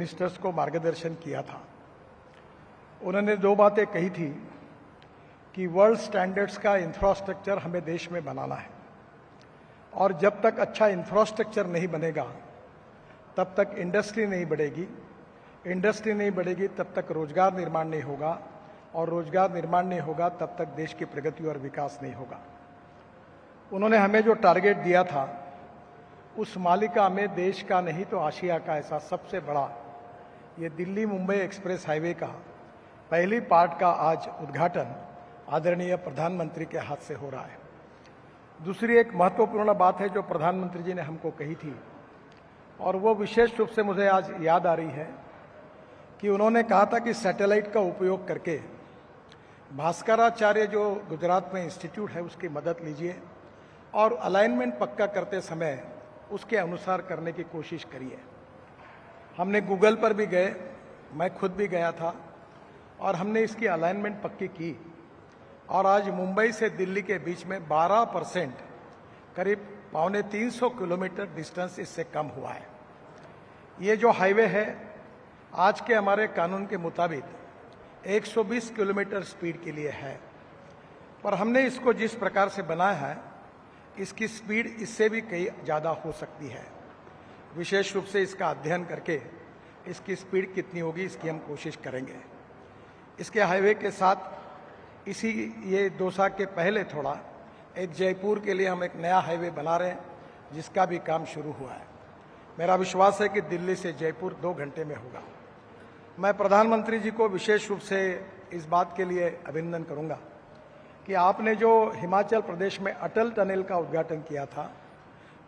Ministers को मार्गदर्शन किया था। उन्होंने दो बातें कही थी कि वर्ल्ड स्टैंडर्ड्स का इंफ्रास्ट्रक्चर हमें देश में बनाना है और जब तक अच्छा इंफ्रास्ट्रक्चर नहीं बनेगा तब तक इंडस्ट्री नहीं बढ़ेगी, इंडस्ट्री नहीं बढ़ेगी तब तक रोजगार निर्माण नहीं होगा और रोजगार निर्माण नहीं होगा तब तक देश की प्रगति और विकास नहीं होगा। उन्होंने हमें जो टारगेट दिया था उस मालिका में देश का नहीं तो आशिया का ऐसा सबसे बड़ा ये दिल्ली मुंबई एक्सप्रेस हाईवे का पहली पार्ट का आज उद्घाटन आदरणीय प्रधानमंत्री के हाथ से हो रहा है। दूसरी एक महत्वपूर्ण बात है जो प्रधानमंत्री जी ने हमको कही थी और वो विशेष रूप से मुझे आज याद आ रही है कि उन्होंने कहा था कि सैटेलाइट का उपयोग करके भास्कराचार्य जो गुजरात में इंस्टीट्यूट है उसकी मदद लीजिए और अलाइनमेंट पक्का करते समय उसके अनुसार करने की कोशिश करिए। हमने गूगल पर भी गए, मैं खुद भी गया था और हमने इसकी अलाइनमेंट पक्की की और आज मुंबई से दिल्ली के बीच में 12% करीब 250 किलोमीटर डिस्टेंस इससे कम हुआ है। ये जो हाईवे है आज के हमारे कानून के मुताबिक 120 किलोमीटर स्पीड के लिए है, पर हमने इसको जिस प्रकार से बनाया है इसकी स्पीड इससे भी कई ज़्यादा हो सकती है। विशेष रूप से इसका अध्ययन करके इसकी स्पीड कितनी होगी इसकी हम कोशिश करेंगे। इसके हाईवे के साथ इसी ये दौसा के पहले थोड़ा एक जयपुर के लिए हम एक नया हाईवे बना रहे हैं जिसका भी काम शुरू हुआ है। मेरा विश्वास है कि दिल्ली से जयपुर 2 घंटे में होगा। मैं प्रधानमंत्री जी को विशेष रूप से इस बात के लिए अभिनंदन करूंगा कि आपने जो हिमाचल प्रदेश में अटल टनल का उद्घाटन किया था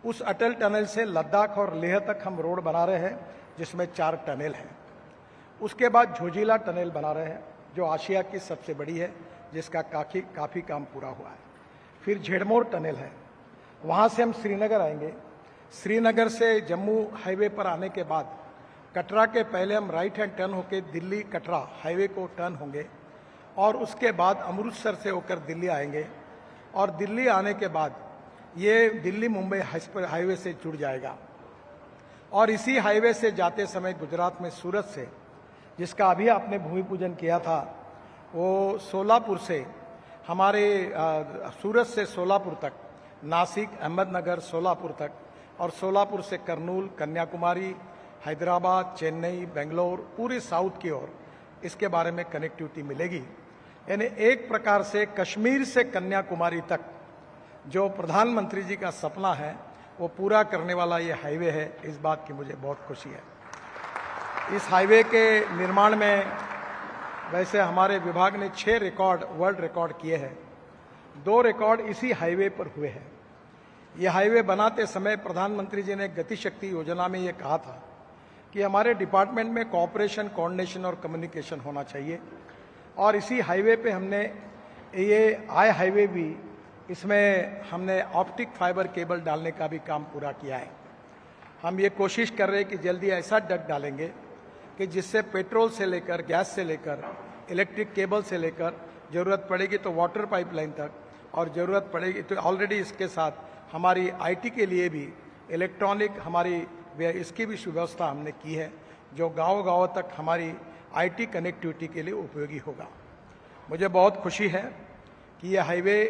उस अटल टनल से लद्दाख और लेह तक हम रोड बना रहे हैं जिसमें 4 टनल हैं। उसके बाद झोजिला टनल बना रहे हैं जो आशिया की सबसे बड़ी है जिसका काफ़ी काम पूरा हुआ है। फिर झेड़मोर टनल है, वहाँ से हम श्रीनगर आएंगे। श्रीनगर से जम्मू हाईवे पर आने के बाद कटरा के पहले हम राइट हैंड टर्न होकर दिल्ली कटरा हाईवे को टर्न होंगे और उसके बाद अमृतसर से होकर दिल्ली आएंगे और दिल्ली आने के बाद ये दिल्ली मुंबई हाईवे से जुड़ जाएगा और इसी हाईवे से जाते समय गुजरात में सूरत से, जिसका अभी आपने भूमि पूजन किया था, वो सोलापुर से हमारे सूरत से सोलापुर तक, नासिक, अहमदनगर, सोलापुर तक और सोलापुर से करनूल, कन्याकुमारी, हैदराबाद, चेन्नई, बेंगलोर, पूरे साउथ की ओर इसके बारे में कनेक्टिविटी मिलेगी। यानी एक प्रकार से कश्मीर से कन्याकुमारी तक जो प्रधानमंत्री जी का सपना है वो पूरा करने वाला ये हाईवे है। इस बात की मुझे बहुत खुशी है। इस हाईवे के निर्माण में वैसे हमारे विभाग ने 6 रिकॉर्ड, वर्ल्ड रिकॉर्ड किए हैं। 2 रिकॉर्ड इसी हाईवे पर हुए हैं। ये हाईवे बनाते समय प्रधानमंत्री जी ने गति शक्ति योजना में ये कहा था कि हमारे डिपार्टमेंट में कोऑपरेशन, कोऑर्डिनेशन और कम्युनिकेशन होना चाहिए और इसी हाईवे पे हमने ये हाईवे भी, इसमें हमने ऑप्टिक फाइबर केबल डालने का भी काम पूरा किया है। हम ये कोशिश कर रहे हैं कि जल्दी ऐसा डक्ट डालेंगे कि जिससे पेट्रोल से लेकर, गैस से लेकर, इलेक्ट्रिक केबल से लेकर, ज़रूरत पड़ेगी तो वाटर पाइपलाइन तक और ज़रूरत पड़ेगी तो ऑलरेडी इसके साथ हमारी आईटी के लिए भी इलेक्ट्रॉनिक हमारी इसकी भी सुव्यवस्था हमने की है जो गांव-गांव तक हमारी आईटी कनेक्टिविटी के लिए उपयोगी होगा। मुझे बहुत खुशी है कि यह हाईवे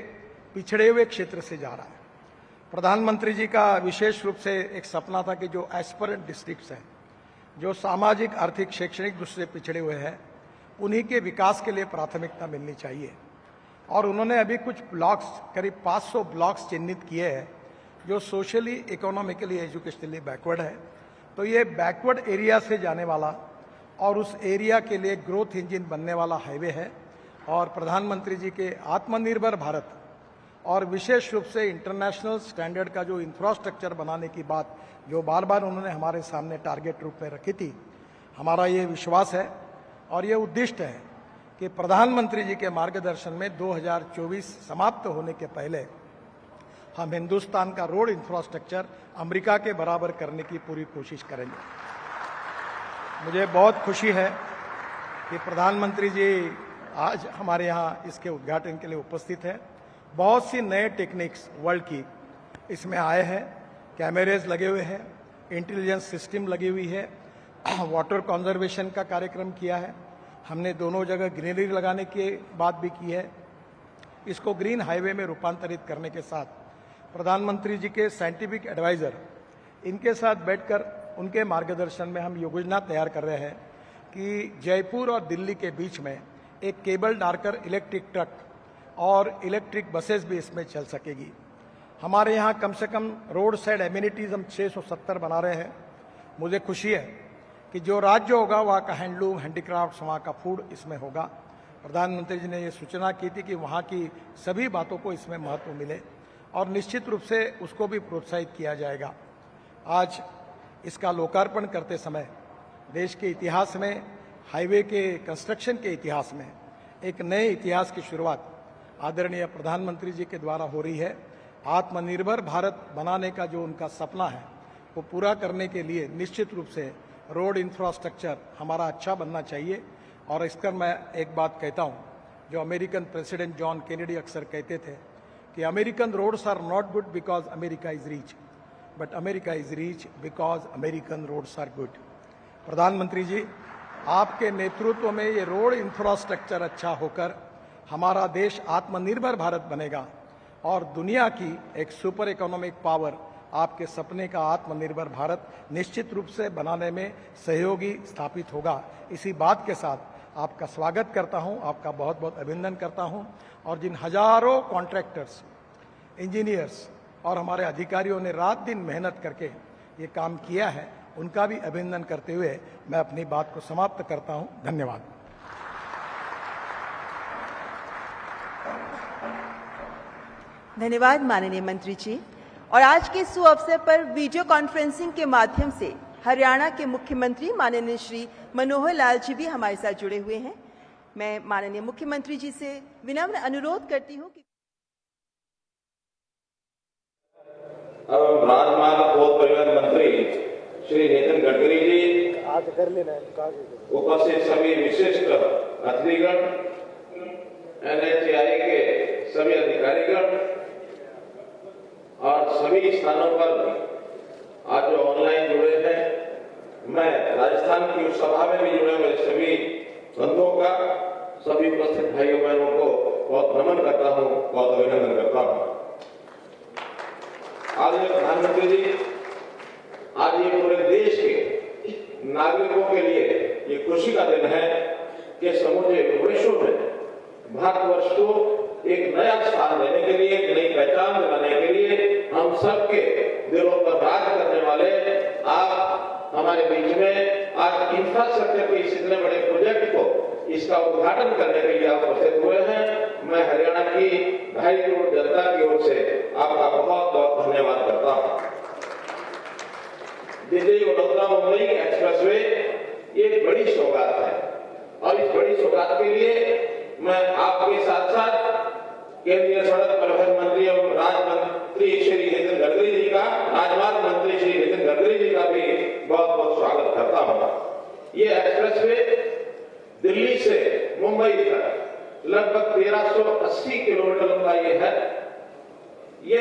पिछड़े हुए क्षेत्र से जा रहा है। प्रधानमंत्री जी का विशेष रूप से एक सपना था कि जो एस्पिरेंट डिस्ट्रिक्ट्स हैं, जो सामाजिक, आर्थिक, शैक्षणिक दृष्टि से पिछड़े हुए हैं, उन्हीं के विकास के लिए प्राथमिकता मिलनी चाहिए और उन्होंने अभी कुछ ब्लॉक्स, करीब 500 ब्लॉक्स चिन्हित किए हैं जो सोशली, इकोनॉमिकली, एजुकेशनली बैकवर्ड है। तो ये बैकवर्ड एरिया से जाने वाला और उस एरिया के लिए ग्रोथ इंजन बनने वाला हाईवे है और प्रधानमंत्री जी के आत्मनिर्भर भारत और विशेष रूप से इंटरनेशनल स्टैंडर्ड का जो इंफ्रास्ट्रक्चर बनाने की बात जो बार बार उन्होंने हमारे सामने टारगेट रूप में रखी थी, हमारा ये विश्वास है और ये उद्दिष्ट है कि प्रधानमंत्री जी के मार्गदर्शन में 2024 समाप्त होने के पहले हम हिंदुस्तान का रोड इंफ्रास्ट्रक्चर अमेरिका के बराबर करने की पूरी कोशिश करेंगे। मुझे बहुत खुशी है कि प्रधानमंत्री जी आज हमारे यहाँ इसके उद्घाटन के लिए उपस्थित है। बहुत सी नए टेक्निक्स वर्ल्ड की इसमें आए हैं, कैमरेज लगे हुए हैं, इंटेलिजेंस सिस्टम लगी हुई है, वाटर कंजर्वेशन का कार्यक्रम किया है। हमने दोनों जगह ग्रीनरी लगाने की बात भी की है। इसको ग्रीन हाईवे में रूपांतरित करने के साथ प्रधानमंत्री जी के साइंटिफिक एडवाइजर इनके साथ बैठकर उनके मार्गदर्शन में हम योजना तैयार कर रहे हैं कि जयपुर और दिल्ली के बीच में एक केबल डालकर इलेक्ट्रिक ट्रक और इलेक्ट्रिक बसेस भी इसमें चल सकेगी। हमारे यहाँ कम से कम रोड साइड एमिनिटीज़ हम 670 बना रहे हैं। मुझे खुशी है कि जो राज्य होगा वहाँ का हैंडलूम, हैंडीक्राफ्ट्स, वहाँ का फूड इसमें होगा। प्रधानमंत्री जी ने ये सूचना की थी कि वहाँ की सभी बातों को इसमें महत्व मिले और निश्चित रूप से उसको भी प्रोत्साहित किया जाएगा। आज इसका लोकार्पण करते समय देश के इतिहास में, हाईवे के कंस्ट्रक्शन के इतिहास में एक नए इतिहास की शुरुआत आदरणीय प्रधानमंत्री जी के द्वारा हो रही है। आत्मनिर्भर भारत बनाने का जो उनका सपना है वो पूरा करने के लिए निश्चित रूप से रोड इंफ्रास्ट्रक्चर हमारा अच्छा बनना चाहिए। और इसका मैं एक बात कहता हूँ, जो अमेरिकन प्रेसिडेंट जॉन केनेडी अक्सर कहते थे कि American roads are not good because America is rich, but America is rich because American roads are good. प्रधानमंत्री जी, आपके नेतृत्व में ये रोड इंफ्रास्ट्रक्चर अच्छा होकर हमारा देश आत्मनिर्भर भारत बनेगा और दुनिया की एक सुपर इकोनॉमिक पावर आपके सपने का आत्मनिर्भर भारत निश्चित रूप से बनाने में सहयोगी स्थापित होगा। इसी बात के साथ आपका स्वागत करता हूं, आपका बहुत बहुत अभिनंदन करता हूं और जिन हजारों कॉन्ट्रैक्टर्स, इंजीनियर्स और हमारे अधिकारियों ने रात दिन मेहनत करके ये काम किया है, उनका भी अभिनंदन करते हुए मैं अपनी बात को समाप्त करता हूं। धन्यवाद। धन्यवाद माननीय मंत्री जी। और आज के इस अवसर पर वीडियो कॉन्फ्रेंसिंग के माध्यम से हरियाणा के मुख्यमंत्री माननीय श्री मनोहर लाल जी भी हमारे साथ जुड़े हुए हैं। मैं माननीय मुख्यमंत्री जी से विनम्र अनुरोध करती हूं कि अब राजमार्ग और परिवहन मंत्री श्री नितिन गडकरी जी, उपस्थित सभी विशिष्ट अतिथिगण, NHAI के सभी अधिकारीगण और सभी स्थानों पर आज जो ऑनलाइन जुड़े हैं, मैं राजस्थान की उस सभा में भी जुड़े हुए सभी बंधुओं का, सभी उपस्थित भाइयों बहनों को बहुत नमन करता हूं, बहुत अभिनंदन करता हूं। आज प्रधानमंत्री जी, आज ये पूरे देश के नागरिकों के लिए ये खुशी का दिन है कि समूचे विश्व में भारतवर्ष को एक नया स्थान देने के लिए, एक नई पहचान दिलाने के लिए हम सबके दिलों पर राज करने वाले आप हमारे बीच में आज इंफ्रास्ट्रक्चर के इस इतने बड़े प्रोजेक्ट को, इसका उद्घाटन करने के लिए आप उपस्थित हुए हैं। मैं हरियाणा की 2.5 करोड़ जनता की ओर से आपका बहुत बहुत धन्यवाद करता हूं। दिल्ली वडोदरा मुंबई एक्सप्रेसवे ये एक बड़ी सौगात है और इस बड़ी सौगात के लिए मैं आपके साथ साथ केंद्रीय सड़क परिवहन मंत्री एवं राजमंत्री श्री नितिन गडकरी जी का, राजमार्ग मंत्री श्री नितिन गडकरी जी का भी बहुत बहुत स्वागत करता हूं। ये एक्सप्रेसवे दिल्ली से मुंबई तक लगभग 1380 किलोमीटर लंबा ये है। ये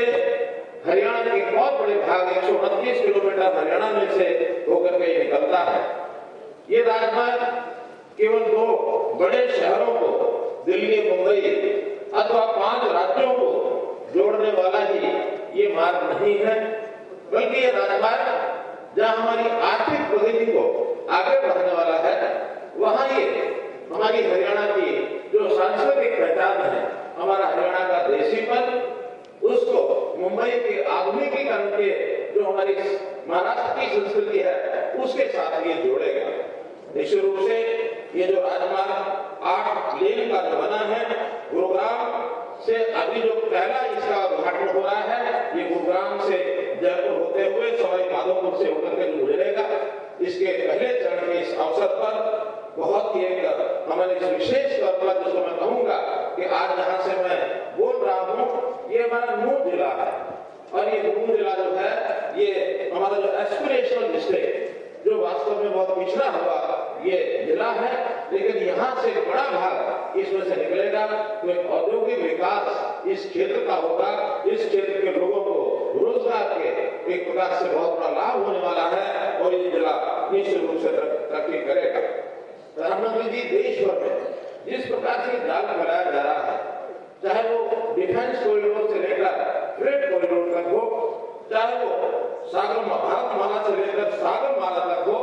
हरियाणा के एक बहुत बड़े भाग 129 किलोमीटर हरियाणा में से होकर के निकलता है। ये राजमार्ग केवल 2 बड़े शहरों को, दिल्ली मुंबई अथवा 5 राज्यों को जोड़ने वाला ही ये मार्ग नहीं है, बल्कि ये राजमार्ग जहां हमारी आर्थिक प्रगति को आगे बढ़ाने वाला है, वहां ये हमारी हरियाणा की जो सांस्कृतिक पहचान है, हमारा हरियाणा का देसीपन, उसको मुंबई के आधुनिकीकरण के जो हमारी महाराष्ट्र की संस्कृति है उसके साथ ये जोड़ेगा। निश्चित रूप से ये जो राजमार्ग 8 लेन का जो बना है, गुरुग्राम से अभी जो पहला इसका उद्घाटन हो रहा है, ये गुरुग्राम से जयपुर होते हुए सवाई माधोपुर से होकर के गुजरेगा। इसके पहले चरण के इस अवसर पर बहुत ही एक हमारे विशेष तौर पर जिसको मैं कहूंगा कि आज जहां से मैं बोल रहा हूं, ये हमारा नूंह जिला है और ये नूंह जिला जो है, ये हमारा जो एस्पिरेशनल डिस्ट्रिक्ट, जो वास्तव में बहुत पिछड़ा हुआ ये जिला है, लेकिन यहाँ से बड़ा भाग इसमें से निकलेगा तो एक औद्योगिक विकास इस क्षेत्र का होगा। इस क्षेत्र के लोगों को रोजगार के एक प्रकार से बहुत बड़ा लाभ होने वाला है और ये जिला निश्चित रूप से तरक्की करेगा। प्रधानमंत्री जी, देश भर में जिस प्रकार से जाल फैलाया जा रहा है, चाहे वो डिफेंस कॉरिडोर से लेकर फ्रेट कॉरिडोर तक हो, चाहे वो भारत माला से लेकर सागर माला तक हो,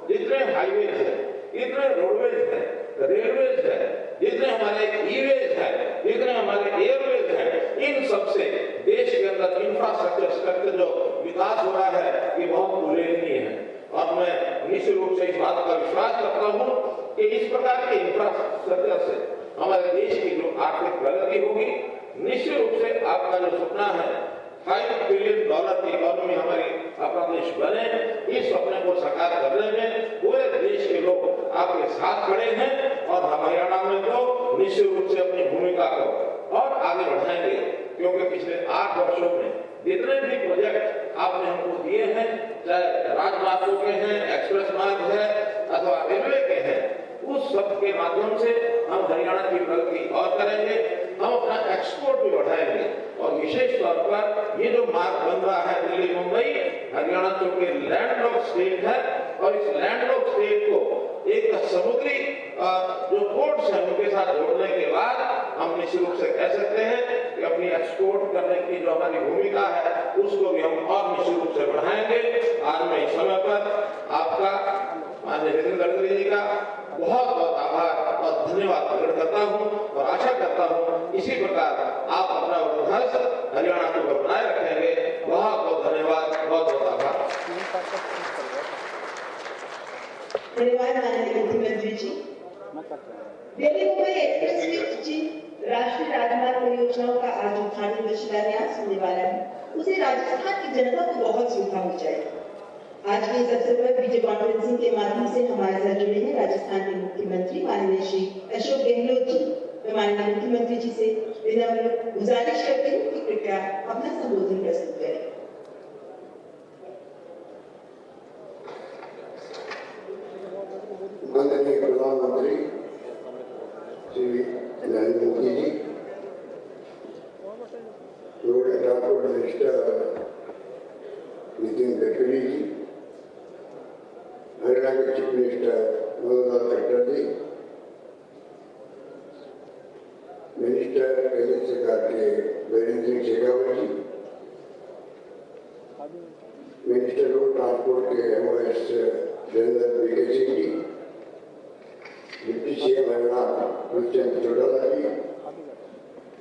जितने हाईवेज है, इतने रोडवेज है, रेलवेज है, जितने हमारे ईवेज है, जितने हमारे एयरवेज है, इन सबसे देश के अंदर इंफ्रास्ट्रक्चर जो विकास हो रहा है ये बहुत उल्लेखनीय है। और मैं निश्चित रूप से इस बात का विश्वास करता हूँ कि इस प्रकार के इंफ्रास्ट्रक्चर से हमारे देश की जो आर्थिक प्रगति होगी, निश्चित रूप से आपका जो सपना है $5 ट्रिलियन की इकोनॉमी हमारी अपना देश बने, इस सपने को साकार करने में पूरे देश के लोग आपके साथ खड़े हैं और हम हरियाणा में तो निश्चित रूप से अपनी भूमिका को और आगे बढ़ाएंगे, क्योंकि पिछले 8 वर्षों में जितने भी प्रोजेक्ट आपने हमको दिए हैं, चाहे राजमार्गों के हैं, एक्सप्रेस मार्ग है अथवा रेलवे के हैं, उस सब के माध्यम से हम हरियाणा की प्रगति और करेंगे, हम अपना एक्सपोर्ट भी बढ़ाएंगे। और विशेष तौर पर ये जो मार्ग बन रहा है दिल्ली मुंबई, हरियाणा चूंकि लैंडलॉक स्टेट है और इस लैंडलॉक स्टेट को एक समुद्री जो पोर्ट्स है उनके साथ जोड़ने के बाद हम निश्चित रूप से कह सकते हैं कि अपनी एक्सपोर्ट करने की जो हमारी भूमिका है उसको भी हम और निश्चित रूप से बढ़ाएंगे। आज मैं इस समय पर आपका माननीय नितिन गडकरी जी का बहुत बहुत आभार और धन्यवाद प्रकट करता हूं और आशा करता हूं इसी प्रकार आप अपना वृद्धाश्रम हरियाणा को बनाए रखेंगे। बहुत बहुत धन्यवाद, बहुत बहुत आभार। धन्यवाद माननीय मुख्यमंत्री जी। दिल्ली मुंबई एक्सप्रेस जी राष्ट्रीय राजमार्ग परियोजनाओं का आज उद्घाटन व शिलान्यास होने वाला है, उसे राजस्थान की जनता को बहुत सुविधा हो जाएगी। आज के इस अवसर पर वीडियो कॉन्फ्रेंसिंग के माध्यम से हमारे साथ जुड़े हैं राजस्थान के मुख्यमंत्री माननीय श्री अशोक गहलोत जी। मैं माननीय मुख्यमंत्री जी से विनम्र गुजारिश करती हूँ कि कृपया अपना संबोधन प्रस्तुत करें। माननीय प्रधानमंत्री Shri Narendra Modi ji, road and transport minister Nitin Gadkari ji, Haryana के chief minister Manohar Khattar ji, minister केंद्र सरकार के Virendra Singh Shekhawat ji, minister road transport के MOS general VK Singh ji, deputy CM Haryana Krishna Chautala ji,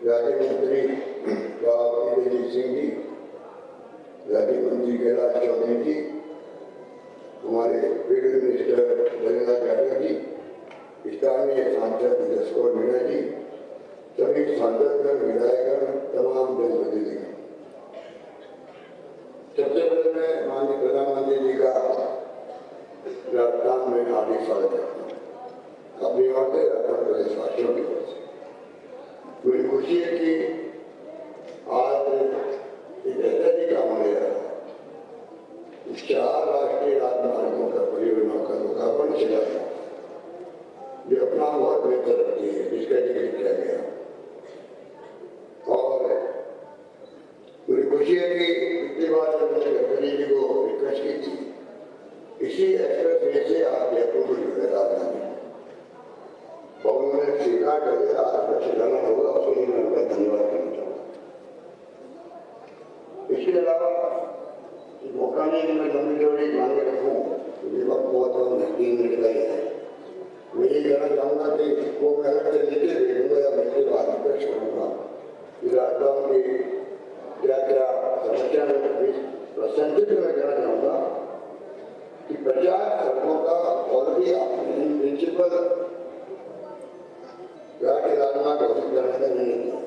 राज्य मंत्री राव सिंह जी, राज्य मंत्री कैलाश चौधरी जी, हमारे फील्ड मिनिस्टर रविंद्र यादव जी, स्थानीय सांसद जसकौर मीणा जी, सभी सांसदगण, विधायकगण, तमाम जनप्रतिनिधि। सबसे पहले मैं माननीय प्रधानमंत्री जी का राजस्थान में हार्दिक स्वागत करता हूँ। अपनी ओर से राजस्थान प्रदेशवासियों की ओर से मुझे खुशी है कि आज एक ऐतिहासिक काम होने जा रहा है। 4 राष्ट्रीय राजमार्गों का परियोजना का लोकार्पण किया गया, जो अपना बहुत बेहतर रखती है, जिसका जिक्र किया गया। और मुझे खुशी है कि पिछली बार जब मैंने गडकरी जी को रिक्वेस्ट की थी, इसी एक्सप्रेस वे से आप जयपुर को जुड़े राजधानी और उन्होंने स्वीकार कर दिया, आज का शिलान्यास होगा, उसके लिए मैं उनका धन्यवाद करना चाहूँगा। इसके अलावा मौका नहीं कि मैं लंबी चौड़ी मांग रखूँ, क्योंकि वक्त बहुत 3 मिनट का ही है। मैं ये कहना चाहूँगा कि वो मैं अलग से लिखे भेजूंगा या मेरे बाद रिक्वेस्ट करूँगा कि राजस्थान की क्या क्या समस्या संक्षिप्त में कहना चाहूँगा कि 50 सड़कों का ऑलरेडी इन प्रिंसिपल राज्य राजमार्ग घोषित करने का नहीं किया,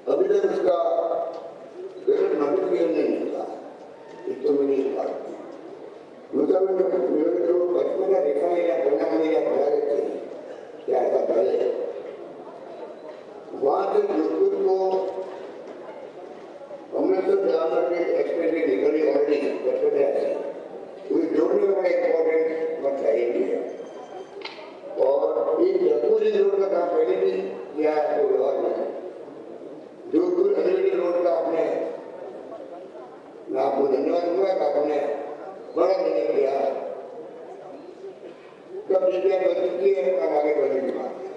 अभी तक उसका गलत नोटिफिकेशन नहीं मिला। तो मैंने इस बात की मतलब मेरे जो बचपन का देखा है या पढ़ना मैंने या पढ़ा रहे थे क्या ऐसा पहले वहां से जोधपुर को हमने सब ध्यान रखे एक्सप्रेस वे निकली ऑलरेडी बचपन ऐसे उसे जोड़ने का इम्पोर्टेंट मत चाहिए भी है। और ये जयपुर रोड का काम पहले भी किया है, आपको व्यवहार में जोधपुर अलीगढ़ रोड का आपने आपको धन्यवाद दूंगा कि आपने बड़ा निर्णय किया। जब डीपीआर बन चुकी है तब आगे बढ़ने की बात है।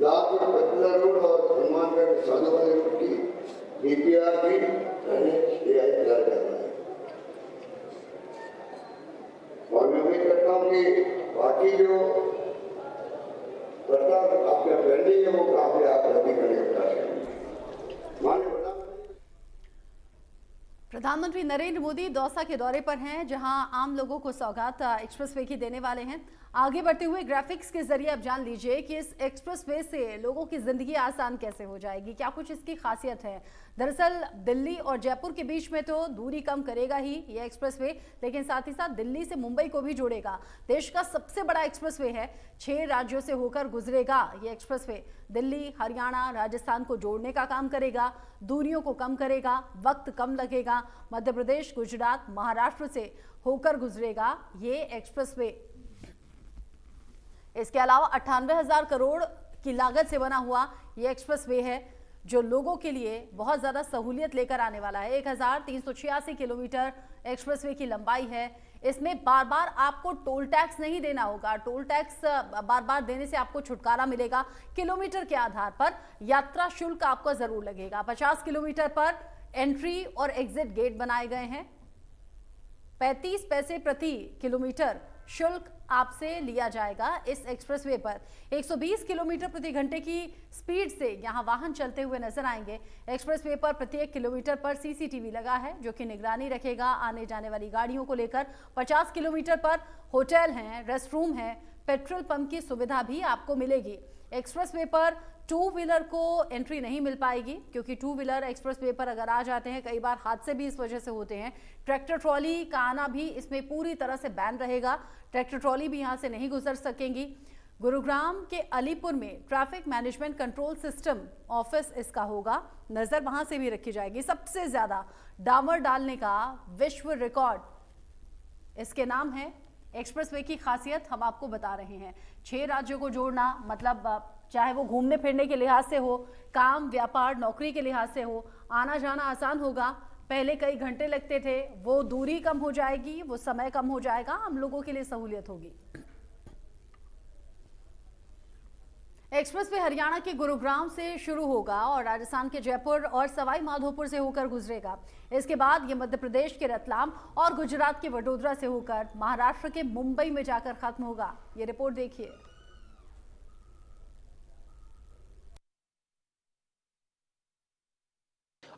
लालपुर पटना रोड और हनुमानगढ़ साधुवाली रोड की डीपीआर भी एआई तैयार कर रहा है और मैं उम्मीद करता हूँ कि बाकी जो प्रस्ताव आपके पेंडिंग है वो काफी आप रद्दी करने का प्रयास करेंगे। माननीय प्रधानमंत्री नरेंद्र मोदी दौसा के दौरे पर हैं, जहां आम लोगों को सौगात एक्सप्रेसवे की देने वाले हैं। आगे बढ़ते हुए ग्राफिक्स के जरिए अब जान लीजिए कि इस एक्सप्रेसवे से लोगों की जिंदगी आसान कैसे हो जाएगी, क्या कुछ इसकी खासियत है। दरअसल दिल्ली और जयपुर के बीच में तो दूरी कम करेगा ही ये एक्सप्रेसवे, लेकिन साथ ही साथ दिल्ली से मुंबई को भी जोड़ेगा। देश का सबसे बड़ा एक्सप्रेसवे है, 6 राज्यों से होकर गुजरेगा ये एक्सप्रेसवे। दिल्ली, हरियाणा, राजस्थान को जोड़ने का काम करेगा, दूरियों को कम करेगा, वक्त कम लगेगा। मध्य प्रदेश, गुजरात, महाराष्ट्र से होकर गुजरेगा ये एक्सप्रेसवे। इसके अलावा 98,000 करोड़ की लागत से बना हुआ ये एक्सप्रेसवे है, जो लोगों के लिए बहुत ज्यादा सहूलियत लेकर आने वाला है। 1386 किलोमीटर एक्सप्रेसवे की लंबाई है। इसमें बार बार आपको टोल टैक्स नहीं देना होगा। टोल टैक्स बार बार देने से आपको छुटकारा मिलेगा। किलोमीटर के आधार पर यात्रा शुल्क आपको जरूर लगेगा। 50 किलोमीटर पर एंट्री और एग्जिट गेट बनाए गए हैं। 35 पैसे प्रति किलोमीटर शुल्क आपसे लिया जाएगा इस एक्सप्रेसवे पर। 120 किलोमीटर प्रति घंटे की स्पीड से यहां वाहन चलते हुए नजर आएंगे। एक्सप्रेसवे पर प्रत्येक किलोमीटर पर सीसीटीवी लगा है, जो कि निगरानी रखेगा आने जाने वाली गाड़ियों को लेकर। 50 किलोमीटर पर होटल हैं, रेस्ट रूम है, पेट्रोल पंप की सुविधा भी आपको मिलेगी। एक्सप्रेसवे पर 2 व्हीलर को एंट्री नहीं मिल पाएगी, क्योंकि 2 व्हीलर एक्सप्रेसवे पर अगर आ जाते हैं, कई बार हादसे भी इस वजह से होते हैं। ट्रैक्टर ट्रॉली का आना भी इसमें पूरी तरह से बैन रहेगा। ट्रैक्टर ट्रॉली भी यहां से नहीं गुजर सकेंगी। गुरुग्राम के अलीपुर में traffic management control system office इसका होगा, नजर वहां से भी रखी जाएगी। सबसे ज्यादा डामर डालने का विश्व रिकॉर्ड इसके नाम है। एक्सप्रेसवे की खासियत हम आपको बता रहे हैं। 6 राज्यों को जोड़ना, मतलब चाहे वो घूमने फिरने के लिहाज से हो, काम, व्यापार, नौकरी के लिहाज से हो, आना जाना आसान होगा। पहले कई घंटे लगते थे, वो दूरी कम हो जाएगी, वो समय कम हो जाएगा, हम लोगों के लिए सहूलियत होगी। एक्सप्रेसवे हरियाणा के गुरुग्राम से शुरू होगा और राजस्थान के जयपुर और सवाई माधोपुर से होकर गुजरेगा। इसके बाद ये मध्य प्रदेश के रतलाम और गुजरात के वडोदरा से होकर महाराष्ट्र के मुंबई में जाकर खत्म होगा। ये रिपोर्ट देखिए।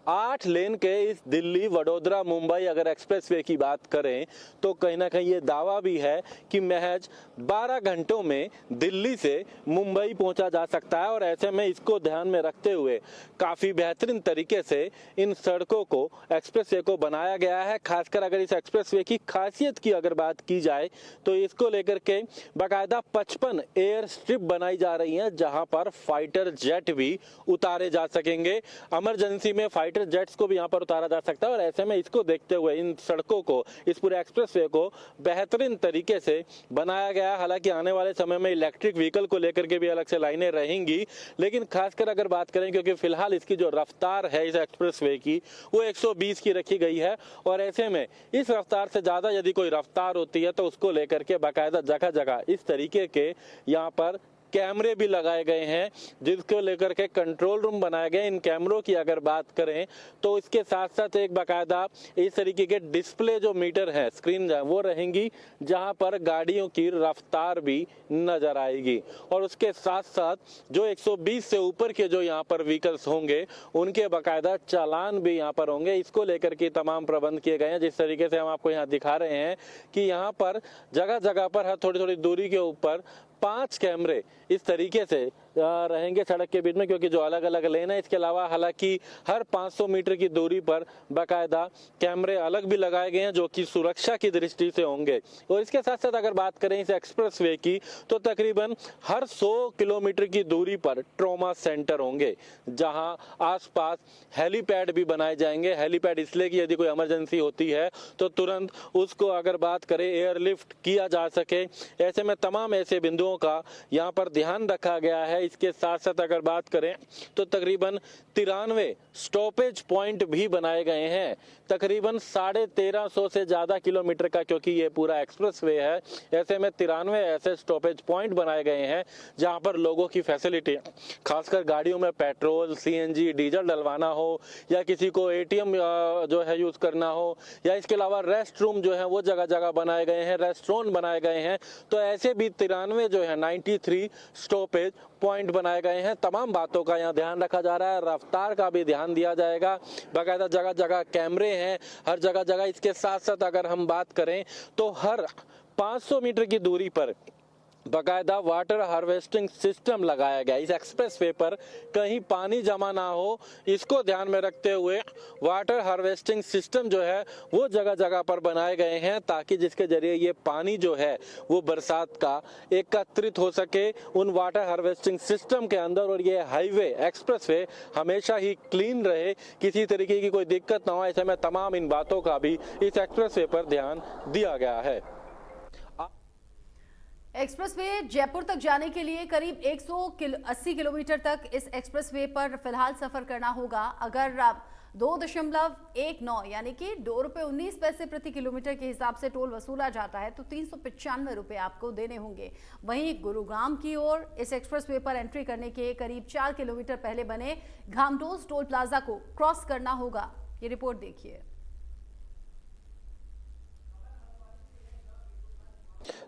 8 लेन के इस दिल्ली वडोदरा मुंबई अगर एक्सप्रेसवे की बात करें तो कहीं ना कहीं ये दावा भी है कि महज 12 घंटों में दिल्ली से मुंबई पहुंचा जा सकता है। और ऐसे में इसको ध्यान में रखते हुए काफी बेहतरीन तरीके से इन सड़कों को, एक्सप्रेसवे को बनाया गया है। खासकर अगर इस एक्सप्रेसवे की खासियत की अगर बात की जाए तो इसको लेकर के बाकायदा 55 एयर स्ट्रिप बनाई जा रही हैं, जहां पर फाइटर जेट भी उतारे जा सकेंगे। इमरजेंसी में फाइटर जेट्स को भी यहां पर उतारा जा सकता है। और ऐसे में इसको देखते हुए इन सड़कों को, इस पूरे एक्सप्रेसवे को बेहतरीन तरीके से बनाया गया। हालांकि आने वाले समय में इलेक्ट्रिक व्हीकल को लेकर के भी अलग से लाइनें रहेंगी, लेकिन खासकर अगर बात करें, क्योंकि फिलहाल इसकी जो रफ्तार है इस एक्सप्रेसवे की वो 120 की रखी गई है। और ऐसे में इस रफ्तार से ज्यादा यदि कोई रफ्तार होती है तो उसको लेकर के बाकायदा जगह जगह इस तरीके के यहाँ पर कैमरे भी लगाए गए हैं, जिसको लेकर के कंट्रोल रूम बनाए गए। इन कैमरों की अगर बात करें तो इसके साथ साथ एक बाकायदा इस तरीके के डिस्प्ले जो मीटर है, स्क्रीन वो रहेंगी, जहां पर गाड़ियों की रफ्तार भी नजर आएगी। और उसके साथ साथ जो 120 से ऊपर के जो यहाँ पर व्हीकल्स होंगे उनके बाकायदा चालान भी यहाँ पर होंगे। इसको लेकर के तमाम प्रबंध किए गए हैं। जिस तरीके से हम आपको यहाँ दिखा रहे हैं कि यहाँ पर जगह जगह पर हर थोड़ी थोड़ी दूरी के ऊपर 5 कैमरे इस तरीके से रहेंगे सड़क के बीच में, क्योंकि जो अलग अलग लेन है। इसके अलावा हालांकि हर 500 मीटर की दूरी पर बाकायदा कैमरे अलग भी लगाए गए हैं, जो कि सुरक्षा की दृष्टि से होंगे। और इसके साथ साथ अगर बात करें इस एक्सप्रेसवे की तो तकरीबन हर 100 किलोमीटर की दूरी पर ट्रॉमा सेंटर होंगे, जहां आसपास हेलीपैड भी बनाए जाएंगे। हेलीपैड इसलिए कि यदि कोई इमरजेंसी होती है तो तुरंत उसको अगर बात करें एयरलिफ्ट किया जा सके। ऐसे में तमाम ऐसे बिंदुओं का यहाँ पर ध्यान रखा गया है है। इसके साथ साथ अगर बात करें तो तकरीबन 93 स्टॉपेज पॉइंट भी बनाए गए हैं। तकरीबन 1350 से ज्यादा किलोमीटर का क्योंकि ये पूरा एक्सप्रेसवे है, ऐसे में 93 ऐसे स्टॉपेज पॉइंट बनाए गए हैं जहां पर लोगों की फैसिलिटी, खासकर गाड़ियों में पेट्रोल, सीएनजी, डीजल डलवाना हो या किसी को एटीएम जो है यूज करना हो, या इसके अलावा रेस्ट रूम जो है वो जगह जगह बनाए गए हैं, रेस्टोरेंट बनाए गए हैं। तो ऐसे भी 93 जो है 93 स्टॉपेज पॉइंट बनाए गए हैं। तमाम बातों का यहाँ ध्यान रखा जा रहा है, रफ्तार का भी ध्यान दिया जाएगा, बाकायदा जगह जगह कैमरे हैं हर जगह जगह। इसके साथ साथ अगर हम बात करें तो हर 500 मीटर की दूरी पर बाकायदा वाटर हार्वेस्टिंग सिस्टम लगाया गया। इस एक्सप्रेसवे पर कहीं पानी जमा ना हो, इसको ध्यान में रखते हुए वाटर हार्वेस्टिंग सिस्टम जो है वो जगह जगह पर बनाए गए हैं, ताकि जिसके जरिए ये पानी जो है वो बरसात का एकत्रित हो सके उन वाटर हार्वेस्टिंग सिस्टम के अंदर, और ये हाईवे एक्सप्रेसवे हमेशा ही क्लीन रहे, किसी तरीके की कोई दिक्कत ना हो। ऐसे में तमाम इन बातों का भी इस एक्सप्रेसवे पर ध्यान दिया गया है। एक्सप्रेसवे जयपुर तक जाने के लिए करीब 180 किलोमीटर तक इस एक्सप्रेसवे पर फिलहाल सफर करना होगा। अगर 2.19 यानी कि ₹2.19 प्रति किलोमीटर के हिसाब से टोल वसूला जाता है तो 395 रुपए आपको देने होंगे। वहीं गुरुग्राम की ओर इस एक्सप्रेसवे पर एंट्री करने के करीब 4 किलोमीटर पहले बने घामडोज टोल प्लाजा को क्रॉस करना होगा। ये रिपोर्ट देखिए।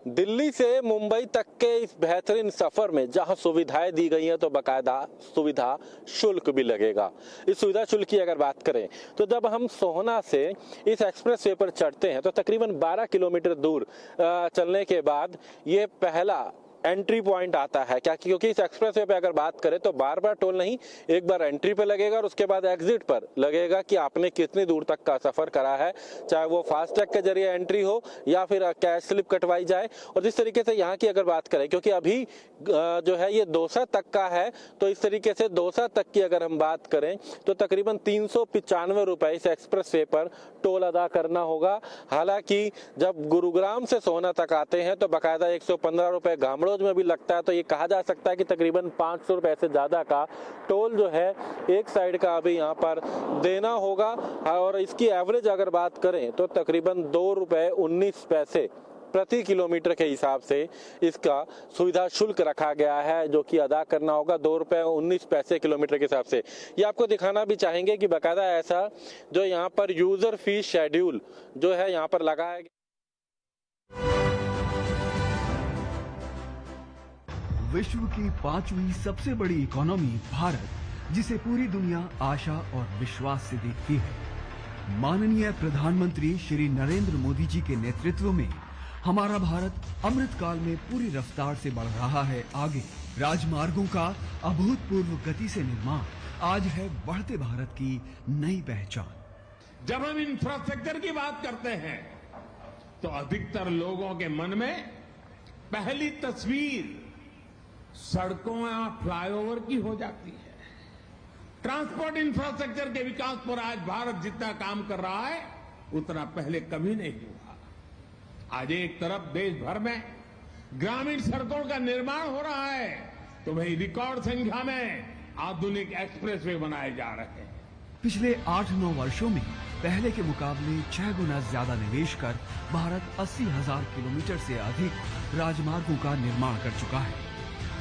दिल्ली से मुंबई तक के इस बेहतरीन सफर में जहां सुविधाएं दी गई हैं तो बाकायदा सुविधा शुल्क भी लगेगा। इस सुविधा शुल्क की अगर बात करें तो जब हम सोहना से इस एक्सप्रेसवे पर चढ़ते हैं तो तकरीबन 12 किलोमीटर दूर चलने के बाद ये पहला एंट्री पॉइंट आता है। क्या क्योंकि इस एक्सप्रेसवे पे अगर बात करें तो बार बार टोल नहीं, एक बार एंट्री पे लगेगा और उसके बाद एग्जिट पर लगेगा कि आपने कितनी दूर तक का सफर करा है, चाहे वो फास्टैग के जरिए एंट्री हो या फिर कैश स्लिप कटवाई जाए। और जिस तरीके से यहाँ की अगर बात करें, क्योंकि अभी जो है ये दौसा तक का है, तो इस तरीके से दौसा तक की अगर हम बात करें तो तकरीबन 395 रुपए इस एक्सप्रेसवे पर टोल अदा करना होगा। हालांकि जब गुरुग्राम से सोहना तक आते हैं तो बाकायदा 115 रुपए घामडोज में भी लगता है, तो ये कहा जा सकता है कि तकरीबन 500 रुपए से ज्यादा का टोल जो है एक साइड का अभी यहाँ पर देना होगा। और इसकी एवरेज अगर बात करें तो तकरीबन ₹2.19 प्रति किलोमीटर के हिसाब से इसका सुविधा शुल्क रखा गया है, जो कि अदा करना होगा ₹2.19 किलोमीटर के हिसाब से। ये आपको दिखाना भी चाहेंगे कि बाकायदा ऐसा जो यहाँ पर यूजर फीस शेड्यूल जो है यहाँ पर लगाया गया। विश्व की 5वीं सबसे बड़ी इकोनॉमी भारत, जिसे पूरी दुनिया आशा और विश्वास से देखती है। माननीय प्रधानमंत्री श्री नरेंद्र मोदी जी के नेतृत्व में हमारा भारत अमृत काल में पूरी रफ्तार से बढ़ रहा है आगे। राजमार्गों का अभूतपूर्व गति से निर्माण आज है बढ़ते भारत की नई पहचान। जब हम इंफ्रास्ट्रक्चर की बात करते हैं तो अधिकतर लोगों के मन में पहली तस्वीर सड़कों या फ्लाईओवर की हो जाती है। ट्रांसपोर्ट इंफ्रास्ट्रक्चर के विकास पर आज भारत जितना काम कर रहा है उतना पहले कभी नहीं हुआ। आज एक तरफ देश भर में ग्रामीण सड़कों का निर्माण हो रहा है तो वहीं रिकॉर्ड संख्या में आधुनिक एक्सप्रेसवे बनाए जा रहे हैं। पिछले 8-9 वर्षों में पहले के मुकाबले 6 गुना ज्यादा निवेश कर भारत 80,000 किलोमीटर से अधिक राजमार्गों का निर्माण कर चुका है।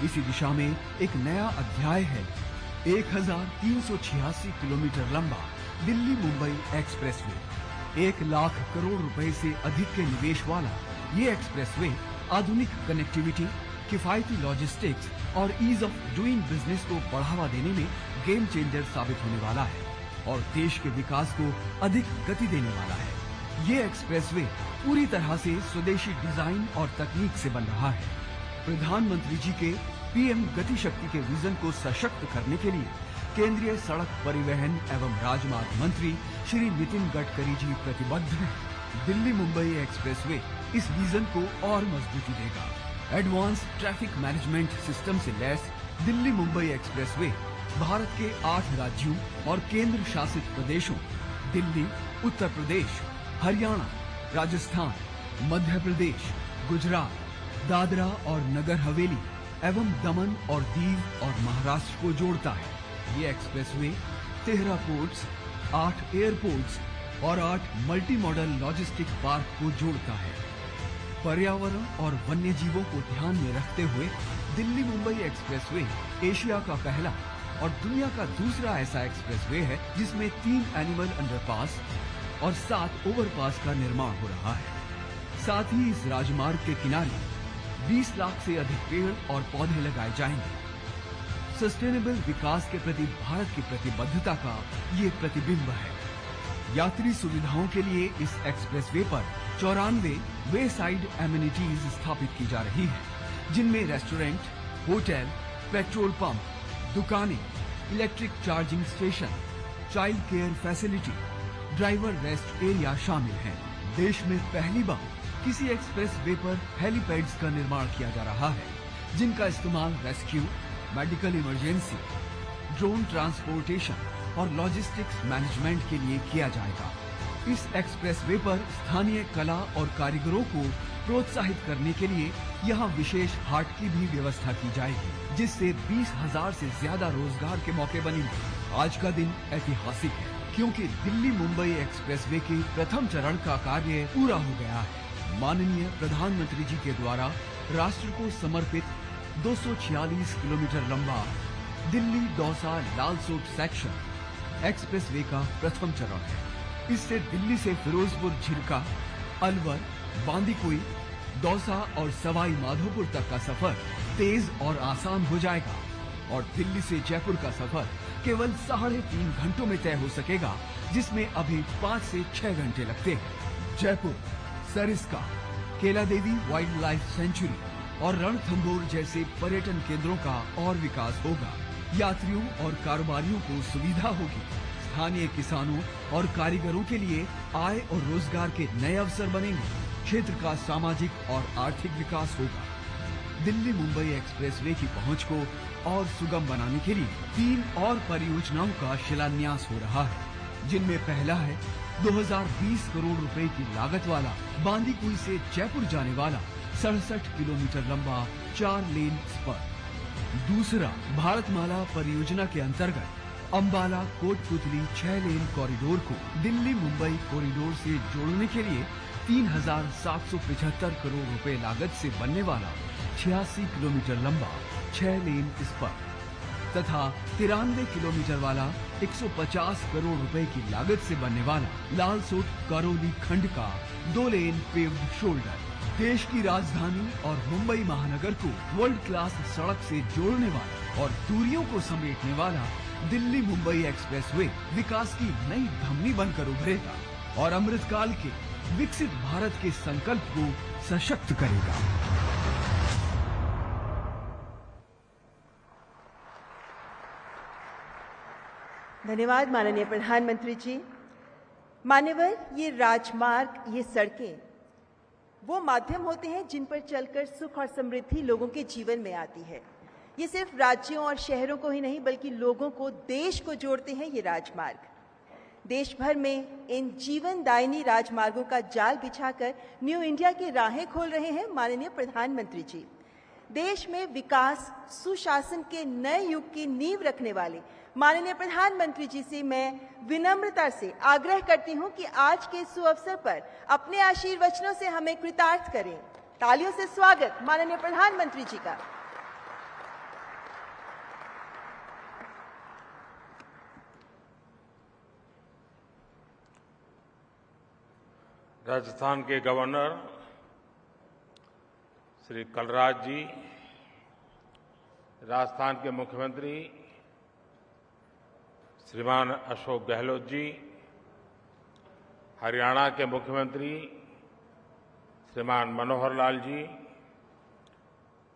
इसी दिशा में एक नया अध्याय है 1386 किलोमीटर लंबा दिल्ली मुंबई एक्सप्रेसवे। 1 लाख करोड़ रुपए से अधिक के निवेश वाला ये एक्सप्रेसवे आधुनिक कनेक्टिविटी, किफायती लॉजिस्टिक्स और ईज ऑफ डूइंग बिजनेस को बढ़ावा देने में गेम चेंजर साबित होने वाला है और देश के विकास को अधिक गति देने वाला है। ये एक्सप्रेसवे पूरी तरह से स्वदेशी डिजाइन और तकनीक से बन रहा है। प्रधानमंत्री जी के पीएम गति शक्ति के विजन को सशक्त करने के लिए केंद्रीय सड़क परिवहन एवं राजमार्ग मंत्री श्री नितिन गडकरी जी प्रतिबद्ध हैं। दिल्ली मुंबई एक्सप्रेसवे इस विजन को और मजबूती देगा। एडवांस ट्रैफिक मैनेजमेंट सिस्टम से लैस दिल्ली मुंबई एक्सप्रेसवे भारत के 8 राज्यों और केंद्र शासित प्रदेशों दिल्ली, उत्तर प्रदेश, हरियाणा, राजस्थान, मध्य प्रदेश, गुजरात, दादरा और नगर हवेली, एवं दमन और दीव और महाराष्ट्र को जोड़ता है। ये एक्सप्रेसवे 13 पोर्ट्स, 8 एयरपोर्ट्स और 8 मल्टी मॉडल लॉजिस्टिक पार्क को जोड़ता है। पर्यावरण और वन्य जीवों को ध्यान में रखते हुए दिल्ली मुंबई एक्सप्रेसवे एशिया का पहला और दुनिया का दूसरा ऐसा एक्सप्रेसवे है जिसमें 3 एनिमल अंडरपास और 7 ओवरपास का निर्माण हो रहा है। साथ ही इस राजमार्ग के किनारे 20 लाख से अधिक पेड़ और पौधे लगाए जाएंगे। सस्टेनेबल विकास के प्रति भारत की प्रतिबद्धता का ये प्रतिबिंब है। यात्री सुविधाओं के लिए इस एक्सप्रेसवे पर 94 वे साइड एमिनिटीज स्थापित की जा रही है, जिनमें रेस्टोरेंट, होटल, पेट्रोल पंप, दुकानें, electric charging station, child care facility, driver rest area शामिल हैं। देश में पहली बार किसी एक्सप्रेसवे पर हेलीपैड्स का निर्माण किया जा रहा है, जिनका इस्तेमाल rescue, medical emergency, drone transportation और लॉजिस्टिक्स मैनेजमेंट के लिए किया जाएगा। इस एक्सप्रेसवे पर स्थानीय कला और कारीगरों को प्रोत्साहित करने के लिए यहाँ विशेष हाट की भी व्यवस्था की जाएगी, जिससे 20,000 से ज्यादा रोजगार के मौके बनेंगे। आज का दिन ऐतिहासिक है क्योंकि दिल्ली मुंबई एक्सप्रेसवे के प्रथम चरण का कार्य पूरा हो गया है। माननीय प्रधानमंत्री जी के द्वारा राष्ट्र को समर्पित 246 किलोमीटर लंबा दिल्ली दौसा लालसोट सेक्शन एक्सप्रेसवे का प्रथम चरण है। इससे दिल्ली से फिरोजपुर झिरका, अलवर, बांदीकुई, दौसा और सवाई माधोपुर तक का सफर तेज और आसान हो जाएगा और दिल्ली से जयपुर का सफर केवल 3.5 घंटों में तय हो सकेगा, जिसमें अभी 5 से 6 घंटे लगते हैं। जयपुर, सरिस्का, केला देवी वाइल्ड लाइफ सेंचुरी और रणथंभौर जैसे पर्यटन केंद्रों का और विकास होगा। यात्रियों और कारोबारियों को सुविधा होगी। स्थानीय किसानों और कारीगरों के लिए आय और रोजगार के नए अवसर बनेंगे। क्षेत्र का सामाजिक और आर्थिक विकास होगा। दिल्ली मुंबई एक्सप्रेसवे की पहुंच को और सुगम बनाने के लिए 3 और परियोजनाओं का शिलान्यास हो रहा है, जिनमें पहला है 2020 करोड़ रुपए की लागत वाला बांदीकुई से जयपुर जाने वाला 67 किलोमीटर लंबा 4 लेन स्पर। दूसरा, भारतमाला परियोजना के अंतर्गत अंबाला कोटपुतली 6 लेन कॉरिडोर को दिल्ली मुंबई कॉरिडोर से जोड़ने के लिए 3,775 करोड़ रुपए लागत से बनने वाला 86 किलोमीटर लंबा 6 लेन स्पर तथा 93 किलोमीटर वाला 150 करोड़ रुपए की लागत से बनने वाला लालसोट करौली खंड का 2 लेन पेव्ड शोल्डर। देश की राजधानी और मुंबई महानगर को वर्ल्ड क्लास सड़क से जोड़ने वाला और दूरियों को समेटने वाला दिल्ली मुंबई एक्सप्रेसवे विकास की नई धमनी बनकर उभरेगा और अमृतकाल के विकसित भारत के संकल्प को सशक्त करेगा। धन्यवाद माननीय प्रधानमंत्री जी। मान्यवर, ये राजमार्ग, ये सड़कें वो माध्यम होते हैं जिन पर चलकर सुख और समृद्धि लोगों के जीवन में आती है। ये सिर्फ राज्यों और शहरों को ही नहीं बल्कि लोगों को, देश को जोड़ते हैं ये राजमार्ग। देश भर में इन जीवनदायिनी राजमार्गों का जाल बिछाकर न्यू इंडिया की राहें खोल रहे हैं माननीय प्रधानमंत्री जी। देश में विकास, सुशासन के नए युग की नींव रखने वाले माननीय प्रधानमंत्री जी से मैं विनम्रता से आग्रह करती हूं कि आज के सुअवसर पर अपने आशीर्वचनों से हमें कृतार्थ करें। तालियों से स्वागत माननीय प्रधानमंत्री जी का। राजस्थान के गवर्नर श्री कलराज जी, राजस्थान के मुख्यमंत्री श्रीमान अशोक गहलोत जी, हरियाणा के मुख्यमंत्री श्रीमान मनोहर लाल जी,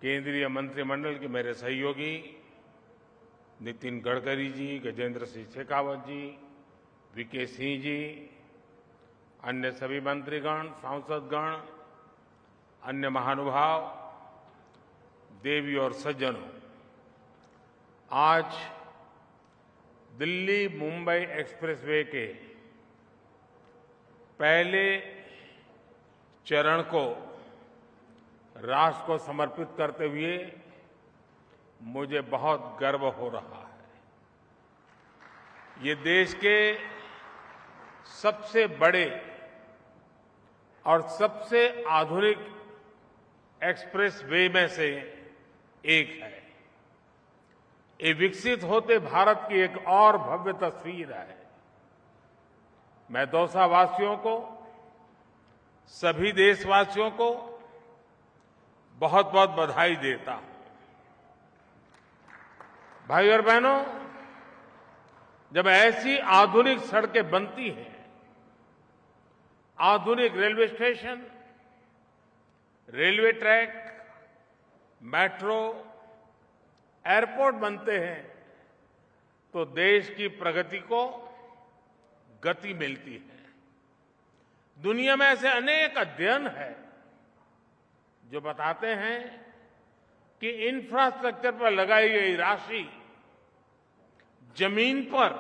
केंद्रीय मंत्रिमंडल के मेरे सहयोगी नितिन गडकरी जी, गजेंद्र सिंह शेखावत जी, वीके सिंह जी, अन्य सभी मंत्रीगण, सांसदगण, अन्य महानुभाव, देवी और सज्जनों, आज दिल्ली मुंबई एक्सप्रेसवे के पहले चरण को राष्ट्र को समर्पित करते हुए मुझे बहुत गर्व हो रहा है। ये देश के सबसे बड़े और सबसे आधुनिक एक्सप्रेस वे में से एक है। ये विकसित होते भारत की एक और भव्य तस्वीर है। मैं दौसा वासियों को, सभी देशवासियों को बहुत बहुत बधाई देता हूं। भाइयों और बहनों, जब ऐसी आधुनिक सड़कें बनती हैं, आधुनिक railway station, railway track, metro, airport बनते हैं, तो देश की प्रगति को गति मिलती है। दुनिया में ऐसे अनेक अध्ययन हैं जो बताते हैं कि इंफ्रास्ट्रक्चर पर लगाई गई राशि जमीन पर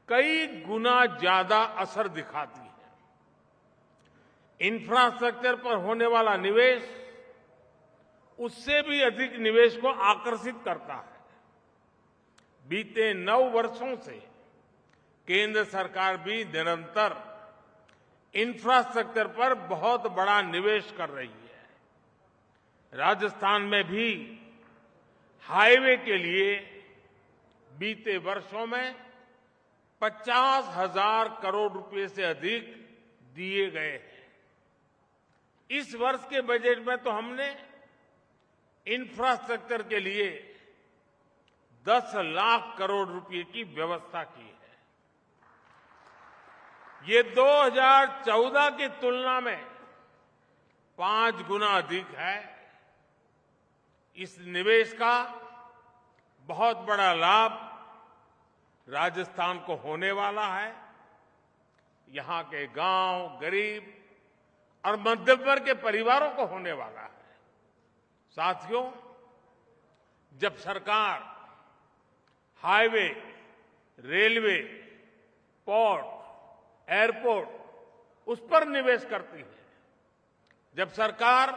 कई गुना ज्यादा असर दिखाती है। इंफ्रास्ट्रक्चर पर होने वाला निवेश उससे भी अधिक निवेश को आकर्षित करता है। बीते 9 वर्षों से केंद्र सरकार भी निरंतर इंफ्रास्ट्रक्चर पर बहुत बड़ा निवेश कर रही है। राजस्थान में भी हाईवे के लिए बीते वर्षों में 50,000 करोड़ रुपए से अधिक दिए गए हैं। इस वर्ष के बजट में तो हमने इंफ्रास्ट्रक्चर के लिए 10 लाख करोड़ रुपए की व्यवस्था की है। ये 2014 की तुलना में 5 गुना अधिक है। इस निवेश का बहुत बड़ा लाभ राजस्थान को होने वाला है। यहां के गांव, गरीब और मध्यम वर्ग के परिवारों को होने वाला है। साथियों, जब सरकार हाईवे, रेलवे, पोर्ट, एयरपोर्ट उस पर निवेश करती है, जब सरकार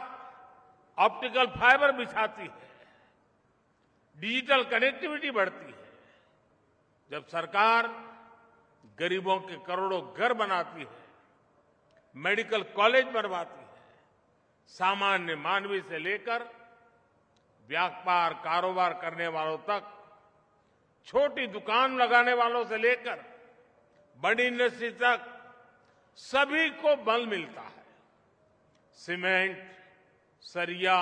ऑप्टिकल फाइबर बिछाती है, डिजिटल कनेक्टिविटी बढ़ती है, जब सरकार गरीबों के करोड़ों घर बनाती है, मेडिकल कॉलेज बनवाती है, सामान्य मानवी से लेकर व्यापार कारोबार करने वालों तक, छोटी दुकान लगाने वालों से लेकर बड़ी इंडस्ट्री तक सभी को बल मिलता है। सीमेंट, सरिया,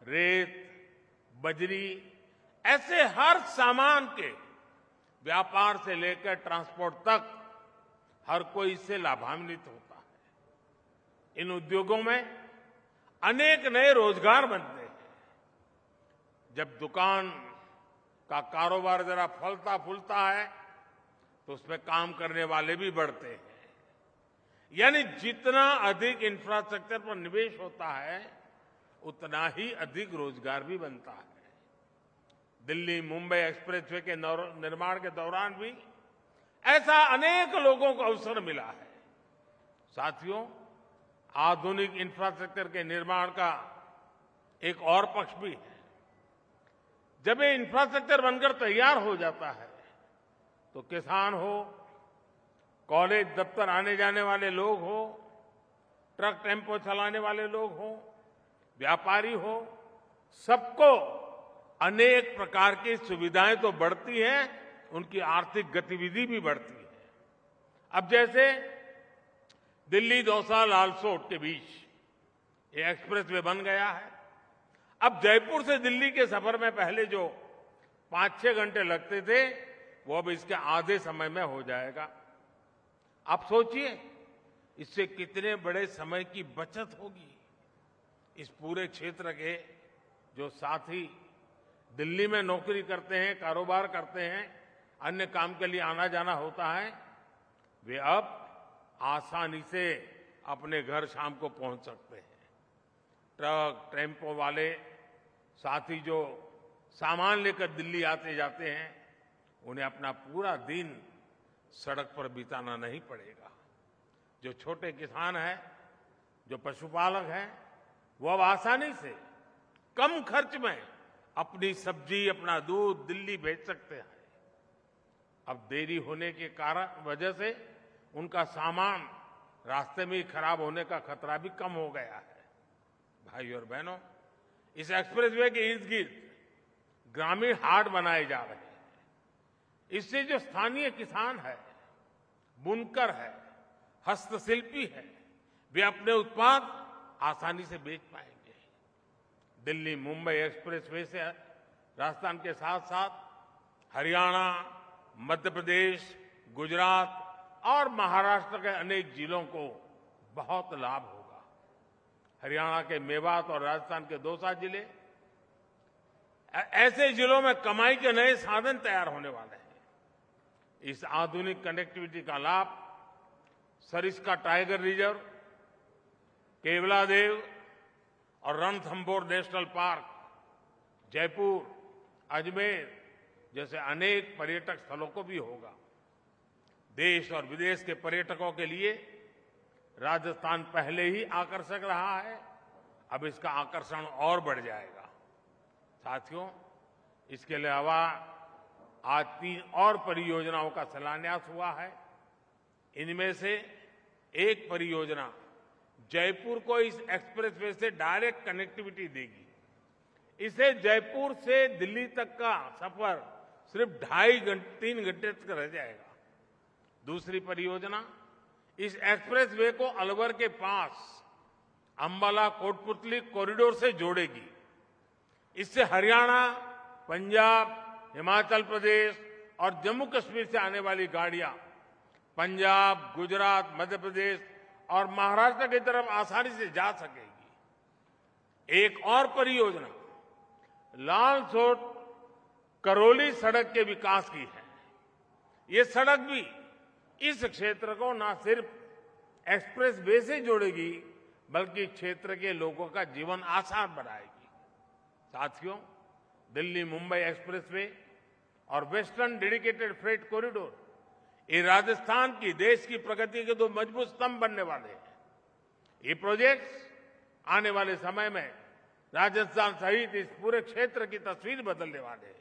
रेत, बजरी ऐसे हर सामान के व्यापार से लेकर ट्रांसपोर्ट तक हर कोई इससे लाभान्वित होता है। इन उद्योगों में अनेक नए रोजगार बनते हैं। जब दुकान का कारोबार जरा फलता फूलता है तो उसमें काम करने वाले भी बढ़ते हैं। यानी जितना अधिक इंफ्रास्ट्रक्चर पर निवेश होता है उतना ही अधिक रोजगार भी बनता है। दिल्ली मुंबई एक्सप्रेसवे के निर्माण के दौरान भी ऐसा अनेक लोगों को अवसर मिला है। साथियों, आधुनिक इंफ्रास्ट्रक्चर के निर्माण का एक और पक्ष भी है। जब ये इंफ्रास्ट्रक्चर बनकर तैयार हो जाता है तो किसान हो, कॉलेज दफ्तर आने जाने वाले लोग हो, ट्रक टेम्पो चलाने वाले लोग हो, व्यापारी हो, सबको अनेक प्रकार की सुविधाएं तो बढ़ती हैं, उनकी आर्थिक गतिविधि भी बढ़ती है। अब जैसे दिल्ली दौसा लालसोट के बीच ये एक्सप्रेसवे बन गया है। अब जयपुर से दिल्ली के सफर में पहले जो 5-6 घंटे लगते थे वो अब इसके आधे समय में हो जाएगा। आप सोचिए इससे कितने बड़े समय की बचत होगी। इस पूरे क्षेत्र के जो साथी दिल्ली में नौकरी करते हैं, कारोबार करते हैं, अन्य काम के लिए आना जाना होता है, वे अब आसानी से अपने घर शाम को पहुंच सकते हैं। ट्रक टेम्पो वाले साथी जो सामान लेकर दिल्ली आते जाते हैं, उन्हें अपना पूरा दिन सड़क पर बिताना नहीं पड़ेगा। जो छोटे किसान हैं, जो पशुपालक हैं, वो अब आसानी से कम खर्च में अपनी सब्जी, अपना दूध दिल्ली भेज सकते हैं। अब देरी होने के कारण वजह से उनका सामान रास्ते में ही खराब होने का खतरा भी कम हो गया है। भाई और बहनों, इस एक्सप्रेसवे के इर्द गिर्द ग्रामीण हाट बनाए जा रहे हैं। इससे जो स्थानीय किसान है, बुनकर है, हस्तशिल्पी है, वे अपने उत्पाद आसानी से बेच पाएंगे। दिल्ली मुंबई एक्सप्रेसवे से राजस्थान के साथ साथ हरियाणा, मध्य प्रदेश, गुजरात और महाराष्ट्र के अनेक जिलों को बहुत लाभ होगा। हरियाणा के मेवात और राजस्थान के दौसा जिले ऐसे जिलों में कमाई के नए साधन तैयार होने वाले हैं। इस आधुनिक कनेक्टिविटी का लाभ सरिस्का टाइगर रिजर्व, केवलादेव और रणथंभौर नेशनल पार्क, जयपुर, अजमेर जैसे अनेक पर्यटक स्थलों को भी होगा। देश और विदेश के पर्यटकों के लिए राजस्थान पहले ही आकर्षक रहा है, अब इसका आकर्षण और बढ़ जाएगा। साथियों, इसके अलावा आज 3 और परियोजनाओं का शिलान्यास हुआ है। इनमें से एक परियोजना जयपुर को इस एक्सप्रेसवे से डायरेक्ट कनेक्टिविटी देगी। इसे जयपुर से दिल्ली तक का सफर सिर्फ 2.5-3 घंटे तक रह जाएगा। दूसरी परियोजना इस एक्सप्रेसवे को अलवर के पास अंबाला कोटपुतली कॉरिडोर से जोड़ेगी। इससे हरियाणा, पंजाब, हिमाचल प्रदेश और जम्मू कश्मीर से आने वाली गाड़ियां पंजाब, गुजरात, मध्य प्रदेश और महाराष्ट्र की तरफ आसानी से जा सकेगी। एक और परियोजना लालसोट करौली सड़क के विकास की है। ये सड़क भी इस क्षेत्र को न सिर्फ एक्सप्रेसवे से जोड़ेगी, बल्कि क्षेत्र के लोगों का जीवन आसान बनाएगी। साथियों, दिल्ली मुंबई एक्सप्रेसवे और वेस्टर्न डेडिकेटेड फ्रेट कॉरिडोर ये राजस्थान की, देश की प्रगति के 2 मजबूत स्तंभ बनने वाले हैं। ये प्रोजेक्ट्स आने वाले समय में राजस्थान सहित इस पूरे क्षेत्र की तस्वीर बदलने वाले हैं।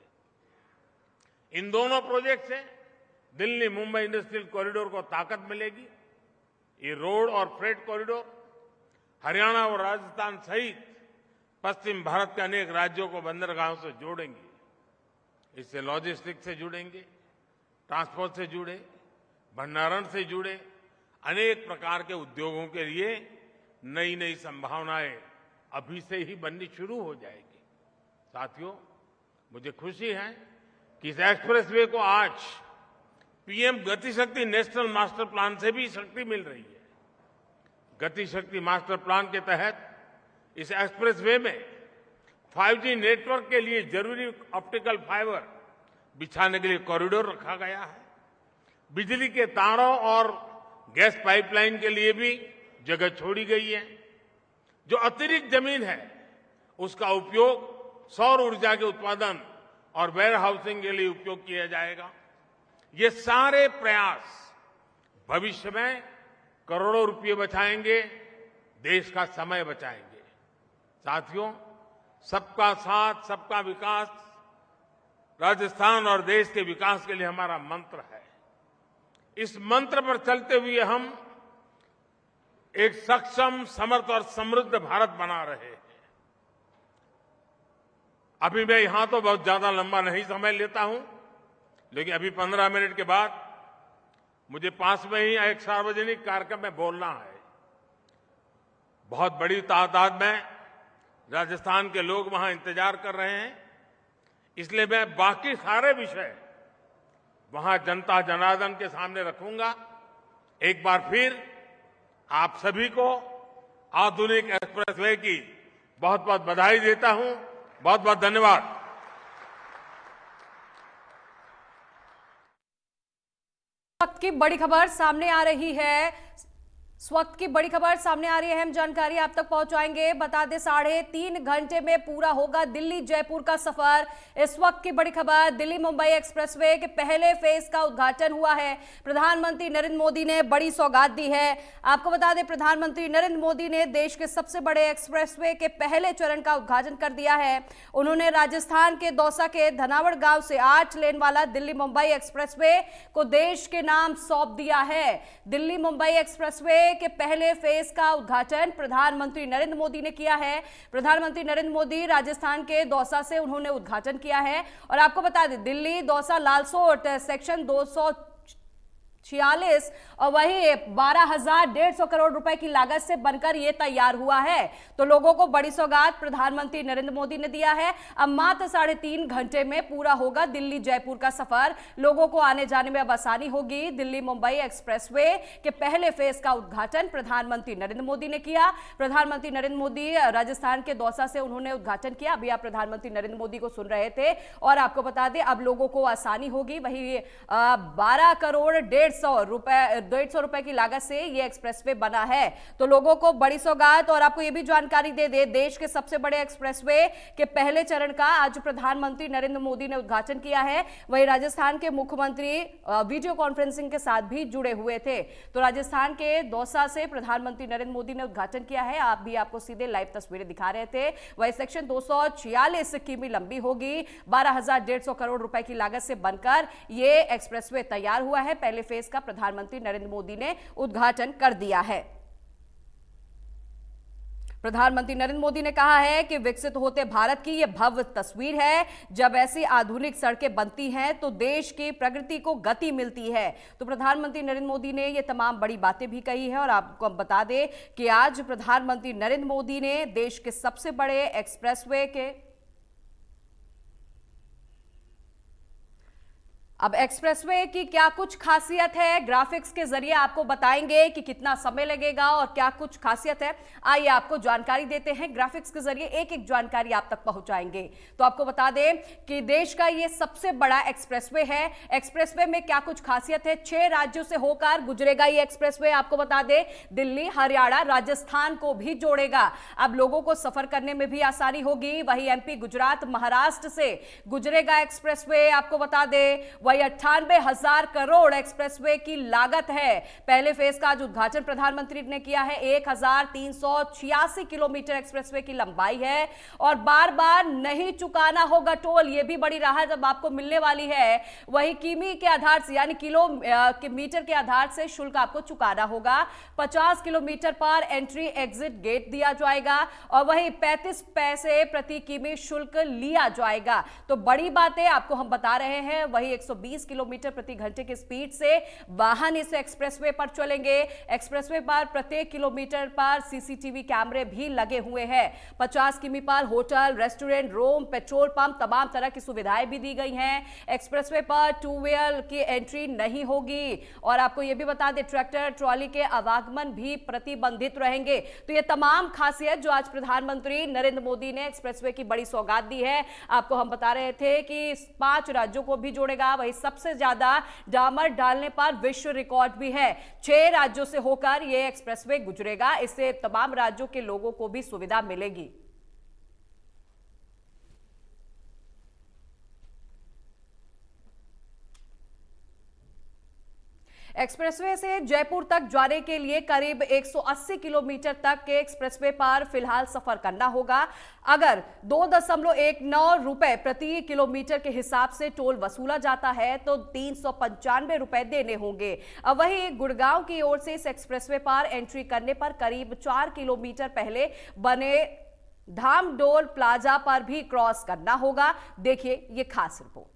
इन दोनों प्रोजेक्ट से दिल्ली मुंबई इंडस्ट्रियल कॉरिडोर को ताकत मिलेगी। ये रोड और फ्रेट कॉरिडोर हरियाणा और राजस्थान सहित पश्चिम भारत के अनेक राज्यों को बंदरगाहों से जोड़ेंगे। इससे लॉजिस्टिक्स से जुड़ेंगे, ट्रांसपोर्ट से जुड़े, भंडारण से जुड़े अनेक प्रकार के उद्योगों के लिए नई नई संभावनाएं अभी से ही बननी शुरू हो जाएगी। साथियों, मुझे खुशी है कि इस एक्सप्रेसवे को आज पीएम गति शक्ति नेशनल मास्टर प्लान से भी शक्ति मिल रही है। गति शक्ति मास्टर प्लान के तहत इस एक्सप्रेसवे में 5G नेटवर्क के लिए जरूरी ऑप्टिकल फाइबर बिछाने के लिए कॉरिडोर रखा गया है। बिजली के तारों और गैस पाइपलाइन के लिए भी जगह छोड़ी गई है। जो अतिरिक्त जमीन है उसका उपयोग सौर ऊर्जा के उत्पादन और वेयर हाउसिंग के लिए उपयोग किया जाएगा। ये सारे प्रयास भविष्य में करोड़ों रुपये बचाएंगे, देश का समय बचाएंगे। साथियों, सबका साथ, सबका विकास राजस्थान और देश के विकास के लिए हमारा मंत्र है। इस मंत्र पर चलते हुए हम एक सक्षम, समर्थ और समृद्ध भारत बना रहे हैं। अभी मैं यहां तो बहुत ज्यादा लंबा नहीं समय लेता हूं, लेकिन अभी 15 मिनट के बाद मुझे पास में ही एक सार्वजनिक कार्यक्रम में बोलना है। बहुत बड़ी तादाद में राजस्थान के लोग वहां इंतजार कर रहे हैं, इसलिए मैं बाकी सारे विषय वहां जनता जनार्दन के सामने रखूंगा। एक बार फिर आप सभी को आधुनिक एक्सप्रेसवे की बहुत बहुत बधाई देता हूं। बहुत बहुत धन्यवाद। वक्त की बड़ी खबर सामने आ रही है। इस वक्त की बड़ी खबर सामने आ रही है, अहम जानकारी आप तक पहुंचाएंगे। बता दें 3.5 घंटे में पूरा होगा दिल्ली जयपुर का सफर। इस वक्त की बड़ी खबर, दिल्ली मुंबई एक्सप्रेसवे के पहले फेज का उद्घाटन हुआ है। प्रधानमंत्री नरेंद्र मोदी ने बड़ी सौगात दी है। आपको बता दें प्रधानमंत्री नरेंद्र मोदी ने देश के सबसे बड़े एक्सप्रेसवे के पहले चरण का उद्घाटन कर दिया है। उन्होंने राजस्थान के दौसा के धनावड़ गांव से 8 लेन वाला दिल्ली मुंबई एक्सप्रेसवे को देश के नाम सौंप दिया है। दिल्ली मुंबई एक्सप्रेसवे के पहले फेज का उद्घाटन प्रधानमंत्री नरेंद्र मोदी ने किया है। प्रधानमंत्री नरेंद्र मोदी राजस्थान के दौसा से उन्होंने उद्घाटन किया है। और आपको बता दें दिल्ली दौसा लालसोट सेक्शन 246 और वही 12,150 करोड़ रुपए की लागत से बनकर यह तैयार हुआ है। तो लोगों को बड़ी सौगात प्रधानमंत्री नरेंद्र मोदी ने दिया है। अब मात्र 3.5 घंटे में पूरा होगा दिल्ली जयपुर का सफर। लोगों को आने जाने में अब आसानी होगी। दिल्ली मुंबई एक्सप्रेसवे के पहले फेज का उद्घाटन प्रधानमंत्री नरेंद्र मोदी ने किया। प्रधानमंत्री नरेंद्र मोदी राजस्थान के दौसा से उन्होंने उद्घाटन किया। अभी आप प्रधानमंत्री नरेंद्र मोदी को सुन रहे थे। और आपको बता दें अब लोगों को आसानी होगी। वही 12 करोड़ 150 रुपए की लागत से यह एक्सप्रेसवे बना है। तो लोगों को बड़ी सौगात। और आपको यह भी जानकारी दे दे, देश के सबसे बड़े एक्सप्रेसवे के पहले चरण का आज प्रधानमंत्री नरेंद्र मोदी ने उद्घाटन किया है। वहीं राजस्थान के मुख्यमंत्री वीडियो कॉन्फ्रेंसिंग के साथ भी जुड़े हुए थे। तो राजस्थान के दौसा से प्रधानमंत्री नरेंद्र मोदी ने उद्घाटन किया है। आप भी आपको सीधे लाइव तस्वीरें दिखा रहे थे। वही सेक्शन 246 किमी लंबी होगी। 12,150 करोड़ रुपए की लागत से बनकर यह एक्सप्रेसवे तैयार हुआ है। पहले फेज का प्रधानमंत्री नरेंद्र मोदी ने उद्घाटन कर दिया है। प्रधानमंत्री नरेंद्र मोदी ने कहा है कि विकसित होते भारत की यह भव्य तस्वीर है। जब ऐसी आधुनिक सड़कें बनती हैं तो देश की प्रगति को गति मिलती है। तो प्रधानमंत्री नरेंद्र मोदी ने यह तमाम बड़ी बातें भी कही है। और आपको बता दें कि आज प्रधानमंत्री नरेंद्र मोदी ने देश के सबसे बड़े एक्सप्रेसवे के अब एक्सप्रेसवे की क्या कुछ खासियत है, ग्राफिक्स के जरिए आपको बताएंगे कि कितना समय लगेगा और क्या कुछ खासियत है। आइए आपको जानकारी देते हैं। ग्राफिक्स के जरिए एक एक जानकारी आप तक पहुंचाएंगे। तो आपको बता दें कि देश का यह सबसे बड़ा एक्सप्रेसवे है। एक्सप्रेसवे में क्या कुछ खासियत है, 6 राज्यों से होकर गुजरेगा यह एक्सप्रेसवे। आपको बता दें दिल्ली, हरियाणा, राजस्थान को भी जोड़ेगा। अब लोगों को सफर करने में भी आसानी होगी। वही एमपी, गुजरात, महाराष्ट्र से गुजरेगा एक्सप्रेसवे। आपको बता दें वही 98,000 करोड़ एक्सप्रेसवे की लागत है। पहले फेज का आज उद्घाटन प्रधानमंत्री ने किया है। 1,386 किलोमीटर एक्सप्रेसवे की लंबाई है। और बार बार नहीं चुकाना होगा टोल, यह भी बड़ी राहत अब आपको मिलने वाली है। वही किमी के आधार से यानी किलोमीटर के आधार से शुल्क आपको चुकाना होगा। 50 किलोमीटर पर एंट्री एग्जिट गेट दिया जाएगा। और वही 35 पैसे प्रति किमी शुल्क लिया जाएगा। तो बड़ी बातें आपको हम बता रहे हैं। वही 120 किलोमीटर प्रति घंटे की स्पीड से वाहन इस एक्सप्रेसवे पर चलेंगे। एक्सप्रेसवे पर प्रत्येक किलोमीटर पर सीसीटीवी कैमरे भी लगे हुए हैं। 50 किमी पर hotel, restaurant, room, petrol pump, तमाम तरह की सुविधाएं भी दी गई हैं। एक्सप्रेसवे पर 2 व्हीलर की एंट्री नहीं होगी। और आपको यह भी बता दें ट्रैक्टर ट्रॉली के आवागमन भी प्रतिबंधित रहेंगे। तो ये तमाम खासियत जो आज प्रधानमंत्री नरेंद्र मोदी ने एक्सप्रेसवे की बड़ी सौगात दी है। आपको हम बता रहे थे कि 5 राज्यों को भी जोड़ेगा। वही सबसे ज्यादा डामर डालने पर विश्व रिकॉर्ड भी है। 6 राज्यों से होकर यह एक्सप्रेसवे गुजरेगा। इससे तमाम राज्यों के लोगों को भी सुविधा मिलेगी। एक्सप्रेसवे से जयपुर तक जाने के लिए करीब 180 किलोमीटर तक के एक्सप्रेसवे पर फिलहाल सफर करना होगा। अगर 2.19 रुपए प्रति किलोमीटर के हिसाब से टोल वसूला जाता है तो 395 रुपए देने होंगे। अब वही गुड़गांव की ओर से इस एक्सप्रेसवे पर एंट्री करने पर करीब 4 किलोमीटर पहले बने धामडोल प्लाजा पर भी क्रॉस करना होगा। देखिए ये खास रिपोर्ट।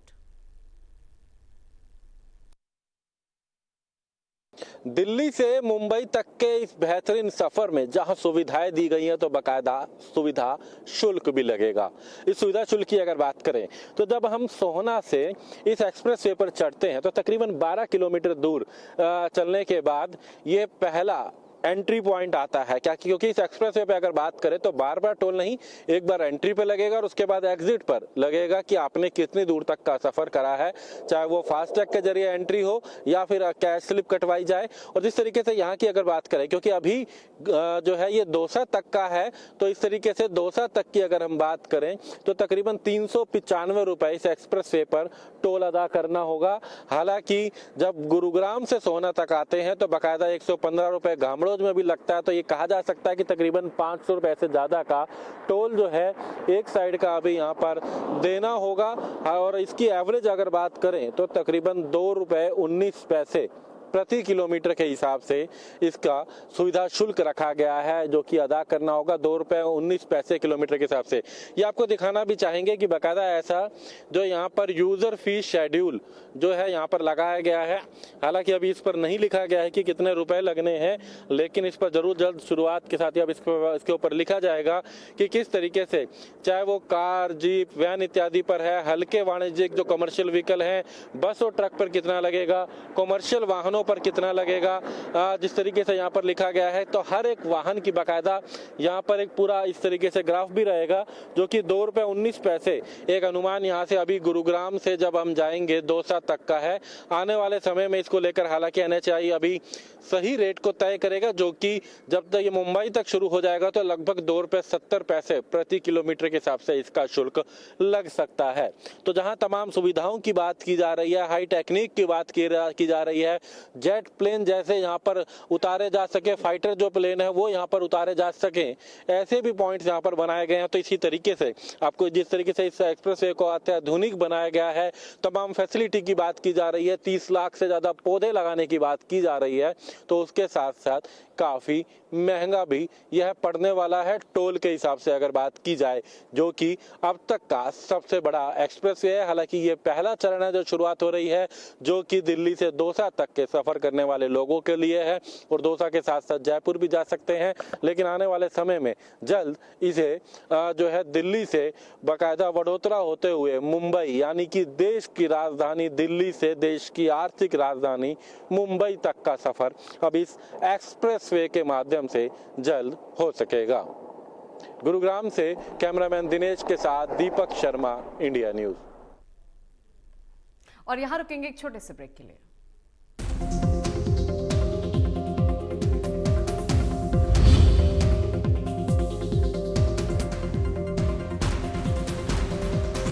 दिल्ली से मुंबई तक के इस बेहतरीन सफर में जहां सुविधाएं दी गई हैं तो बकायदा सुविधा शुल्क भी लगेगा। इस सुविधा शुल्क की अगर बात करें तो जब हम सोहना से इस एक्सप्रेसवे पर चढ़ते हैं तो तकरीबन 12 किलोमीटर दूर चलने के बाद ये पहला एंट्री पॉइंट आता है क्या, क्योंकि इस एक्सप्रेसवे पे अगर बात करें तो बार बार टोल नहीं, एक बार एंट्री पे लगेगा और उसके बाद एग्जिट पर लगेगा कि आपने कितनी दूर तक का सफर करा है, चाहे वो फास्टैग के जरिए एंट्री हो या फिर कैश स्लिप कटवाई जाए। और जिस तरीके से यहाँ की अगर बात करें, क्योंकि अभी जो है ये दौसा तक का है, तो इस तरीके से दौसा तक की अगर हम बात करें तो तकरीबन 395 रुपए इस एक्सप्रेसवे पर टोल अदा करना होगा। हालांकि जब गुरुग्राम से सोहना तक आते हैं तो बाकायदा 115 रुपए गामड़ोज में भी लगता है, तो ये कहा जा सकता है कि तकरीबन 500 रुपए से ज्यादा का टोल जो है एक साइड का अभी यहाँ पर देना होगा। और इसकी एवरेज अगर बात करें तो तकरीबन 2 रुपए 19 पैसे प्रति किलोमीटर के हिसाब से इसका सुविधा शुल्क रखा गया है, जो कि अदा करना होगा 2 रुपए 19 पैसे किलोमीटर के हिसाब से। ये आपको दिखाना भी चाहेंगे कि बाकायदा ऐसा जो यहाँ पर यूजर फीस शेड्यूल जो है यहाँ पर लगाया गया है। हालांकि अभी इस पर नहीं लिखा गया है कि कितने रुपए लगने हैं, लेकिन इस पर जरूर जल्द शुरुआत के साथ ही अब इसके ऊपर लिखा जाएगा कि किस तरीके से, चाहे वो कार, जीप, वैन इत्यादि पर है, हल्के वाणिज्यिक जो कमर्शियल व्हीकल है, बस और ट्रक पर कितना लगेगा, कमर्शियल वाहनों पर कितना लगेगा, जिस तरीके से यहाँ पर लिखा गया है। तो हर एक वाहन की बाकायदा यहाँ पर एक पूरा इस तरीके से ग्राफ भी रहेगा, जो कि 2 रुपए 19 पैसे एक अनुमान यहाँ से अभी गुरुग्राम से जब हम जाएंगे दौसा तक का है। आने वाले समय में इसको लेकर हालांकि NHAI अभी सही रेट को तय करेगा, जो कि जब तक ये मुंबई तक शुरू हो जाएगा तो लगभग 2 रुपए 70 पैसे प्रति किलोमीटर के हिसाब से इसका शुल्क लग सकता है। तो जहां तमाम सुविधाओं की बात की जा रही है, हाई टेक्निक की बात की जा रही है, जेट प्लेन जैसे यहाँ पर उतारे जा सके, फाइटर जो प्लेन है वो यहाँ पर उतारे जा सके, ऐसे भी पॉइंट्स यहाँ पर बनाए गए हैं। तो इसी तरीके से आपको जिस तरीके से इस एक्सप्रेसवे को अत्याधुनिक बनाया गया है, तमाम फैसिलिटी की बात की जा रही है, 30 लाख से ज्यादा पौधे लगाने की बात की जा रही है, तो उसके साथ साथ काफी महंगा भी यह पड़ने वाला है टोल के हिसाब से अगर बात की जाए, जो कि अब तक का सबसे बड़ा एक्सप्रेसवे है। हालांकि ये पहला चरण है जो शुरुआत हो रही है, जो कि दिल्ली से दौसा तक के सफर करने वाले लोगों के लिए है, और दौसा के साथ साथ जयपुर भी जा सकते हैं। लेकिन आने वाले समय में जल्द इसे जो है दिल्ली से बाकायदा वडोदरा होते हुए मुंबई, यानी कि देश की राजधानी दिल्ली से देश की आर्थिक राजधानी मुंबई तक का सफर अब इस एक्सप्रेसवे के माध्यम से जल्द हो सकेगा। गुरुग्राम से कैमरामैन दिनेश के साथ दीपक शर्मा, इंडिया न्यूज। और यहाँ रुकेंगे एक छोटे से ब्रेक के लिए।